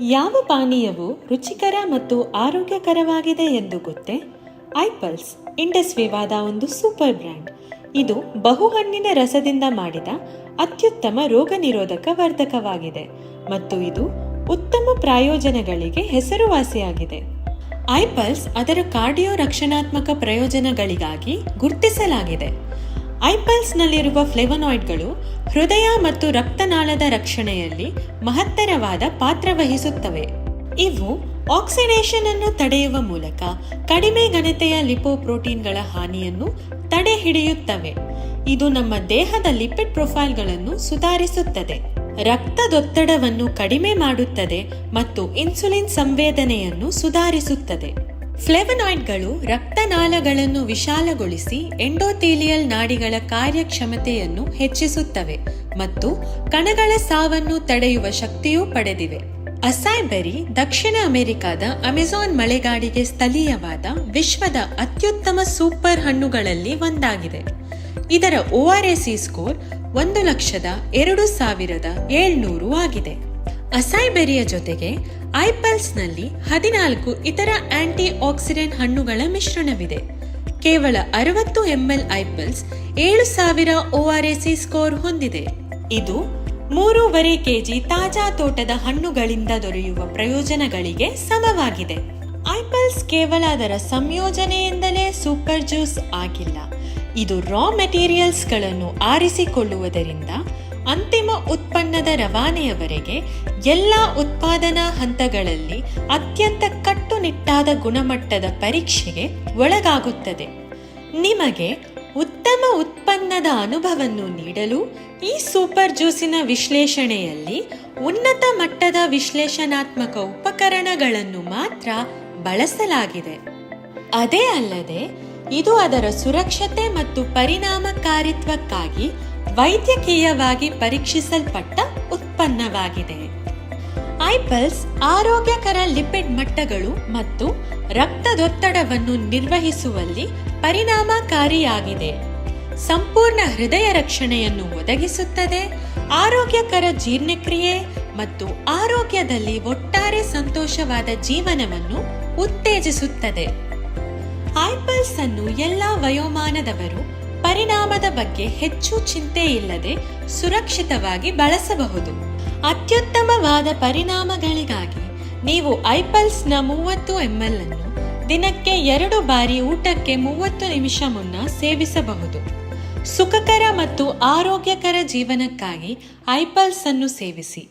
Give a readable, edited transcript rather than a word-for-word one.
ಯಾವ ಪಾನೀಯವು ರುಚಿಕರ ಮತ್ತು ಆರೋಗ್ಯಕರವಾಗಿದೆ ಎಂದು ಗೊತ್ತೇ? ಐಪಲ್ಸ್ ಇಂಡಸ್ ವಿವಾದ ಒಂದು ಸೂಪರ್ ಬ್ರ್ಯಾಂಡ್. ಇದು ಬಹುಹಣ್ಣಿನ ರಸದಿಂದ ಮಾಡಿದ ಅತ್ಯುತ್ತಮ ರೋಗ ನಿರೋಧಕ ವರ್ಧಕವಾಗಿದೆ ಮತ್ತು ಇದು ಉತ್ತಮ ಪ್ರಯೋಜನಗಳಿಗೆ ಹೆಸರುವಾಸಿಯಾಗಿದೆ. ಐಪಲ್ಸ್ ಅದರ ಕಾರ್ಡಿಯೋ ರಕ್ಷಣಾತ್ಮಕ ಪ್ರಯೋಜನಗಳಿಗಾಗಿ ಗುರುತಿಸಲಾಗಿದೆ. ಐಪಲ್ಸ್ನಲ್ಲಿರುವ ಫ್ಲೇವನಾಯ್ಡ್ಗಳು ಹೃದಯ ಮತ್ತು ರಕ್ತನಾಳದ ರಕ್ಷಣೆಯಲ್ಲಿ ಮಹತ್ತರವಾದ ಪಾತ್ರ ವಹಿಸುತ್ತವೆ. ಇವು ಆಕ್ಸಿಡೇಷನ್ ಅನ್ನು ತಡೆಯುವ ಮೂಲಕ ಕಡಿಮೆ ಘನತೆಯ ಲಿಪೋಪ್ರೋಟೀನ್ಗಳ ಹಾನಿಯನ್ನು ತಡೆಹಿಡಿಯುತ್ತವೆ. ಇದು ನಮ್ಮ ದೇಹದ ಲಿಪಿಡ್ ಪ್ರೊಫೈಲ್ಗಳನ್ನು ಸುಧಾರಿಸುತ್ತದೆ, ರಕ್ತದೊತ್ತಡವನ್ನು ಕಡಿಮೆ ಮಾಡುತ್ತದೆ ಮತ್ತು ಇನ್ಸುಲಿನ್ ಸಂವೇದನೆಯನ್ನು ಸುಧಾರಿಸುತ್ತದೆ. ಫ್ಲೇವನಾಯ್ಡ್ಗಳು ರಕ್ತನಾಳಗಳನ್ನು ವಿಶಾಲಗೊಳಿಸಿ ಎಂಡೋಥೀಲಿಯಲ್ ನಾಡಿಗಳ ಕಾರ್ಯಕ್ಷಮತೆಯನ್ನು ಹೆಚ್ಚಿಸುತ್ತವೆ ಮತ್ತು ಕಣಗಳ ಸಾವನ್ನು ತಡೆಯುವ ಶಕ್ತಿಯೂ ಪಡೆದಿವೆ. ಅಸಾಯ್ ಬೆರಿ ದಕ್ಷಿಣ ಅಮೆರಿಕಾದ ಅಮೆಜಾನ್ ಮಳೆಗಾಡಿಗೆ ಸ್ಥಳೀಯವಾದ ವಿಶ್ವದ ಅತ್ಯುತ್ತಮ ಸೂಪರ್ ಹಣ್ಣುಗಳಲ್ಲಿ ಒಂದಾಗಿದೆ. ಇದರ ORAC ಸ್ಕೋರ್ 1,02,700 ಆಗಿದೆ. ಅಸಾಯ್ ಬೆರಿಯ ಜೊತೆಗೆ ಐಪಲ್ಸ್ನಲ್ಲಿ 14 ಇತರ ಆಂಟಿ ಆಕ್ಸಿಡೆಂಟ್ ಹಣ್ಣುಗಳ ಮಿಶ್ರಣವಿದೆ. ಕೇವಲ 60 ml ಐಪಲ್ಸ್ 7,000 ORAC ಸ್ಕೋರ್ ಹೊಂದಿದೆ. ಇದು 3.5 kg ತಾಜಾ ತೋಟದ ಹಣ್ಣುಗಳಿಂದ ದೊರೆಯುವ ಪ್ರಯೋಜನಗಳಿಗೆ ಸಮವಾಗಿದೆ. ಐಪಲ್ಸ್ ಕೇವಲ ಅದರ ಸಂಯೋಜನೆಯಿಂದಲೇ ಸೂಪರ್ ಜ್ಯೂಸ್ ಆಗಿಲ್ಲ. ಇದು ರಾ ಮೆಟೀರಿಯಲ್ಸ್ಗಳನ್ನು ಆರಿಸಿಕೊಳ್ಳುವುದರಿಂದ ಅಂತಿಮ ಉತ್ಪನ್ನದ ರವಾನೆಯವರೆಗೆ ಎಲ್ಲ ಉತ್ಪಾದನಾ ಹಂತಗಳಲ್ಲಿ ಅತ್ಯಂತ ಕಟ್ಟುನಿಟ್ಟಾದ ಗುಣಮಟ್ಟದ ಪರೀಕ್ಷೆಗೆ ಒಳಗಾಗುತ್ತದೆ. ನಿಮಗೆ ಉತ್ತಮ ಉತ್ಪನ್ನದ ಅನುಭವವನ್ನು ನೀಡಲು ಈ ಸೂಪರ್ ಜ್ಯೂಸಿನ ವಿಶ್ಲೇಷಣೆಯಲ್ಲಿ ಉನ್ನತ ಮಟ್ಟದ ವಿಶ್ಲೇಷಣಾತ್ಮಕ ಉಪಕರಣಗಳನ್ನು ಮಾತ್ರ ಬಳಸಲಾಗಿದೆ. ಅದೇ ಅಲ್ಲದೆ ಇದು ಅದರ ಸುರಕ್ಷತೆ ಮತ್ತು ಪರಿಣಾಮಕಾರಿತ್ವಕ್ಕಾಗಿ ವೈದ್ಯಕೀಯವಾಗಿ ಪರೀಕ್ಷಿಸಲ್ಪಟ್ಟ ಉತ್ಪನ್ನವಾಗಿದೆ. ಐಪಲ್ಸ್ ಆರೋಗ್ಯಕರ ಲಿಪಿಡ್ ಮಟ್ಟಗಳು ಮತ್ತು ರಕ್ತದೊತ್ತಡವನ್ನು ನಿರ್ವಹಿಸುವಲ್ಲಿ ಪರಿಣಾಮಕಾರಿಯಾಗಿದೆ. ಸಂಪೂರ್ಣ ಹೃದಯ ರಕ್ಷಣೆಯನ್ನು ಒದಗಿಸುತ್ತದೆ, ಆರೋಗ್ಯಕರ ಜೀರ್ಣಕ್ರಿಯೆ ಮತ್ತು ಆರೋಗ್ಯದಲ್ಲಿ ಒಟ್ಟಾರೆ ಸಂತೋಷವಾದ ಜೀವನವನ್ನು ಉತ್ತೇಜಿಸುತ್ತದೆ. ಐಪಲ್ಸ್ ಅನ್ನು ಎಲ್ಲಾ ವಯೋಮಾನದವರು ಪರಿಣಾಮದ ಬಗ್ಗೆ ಹೆಚ್ಚು ಚಿಂತೆ ಇಲ್ಲದೆ ಸುರಕ್ಷಿತವಾಗಿ ಬಳಸಬಹುದು. ಅತ್ಯುತ್ತಮವಾದ ಪರಿಣಾಮಗಳಿಗಾಗಿ ನೀವು ಐಪಲ್ಸ್ನ 30 ml ಅನ್ನು ದಿನಕ್ಕೆ 2 ಬಾರಿ ಊಟಕ್ಕೆ 30 ನಿಮಿಷ ಮುನ್ನ ಸೇವಿಸಬಹುದು. ಸುಖಕರ ಮತ್ತು ಆರೋಗ್ಯಕರ ಜೀವನಕ್ಕಾಗಿ ಐಪಲ್ಸ್ ಅನ್ನು ಸೇವಿಸಿ.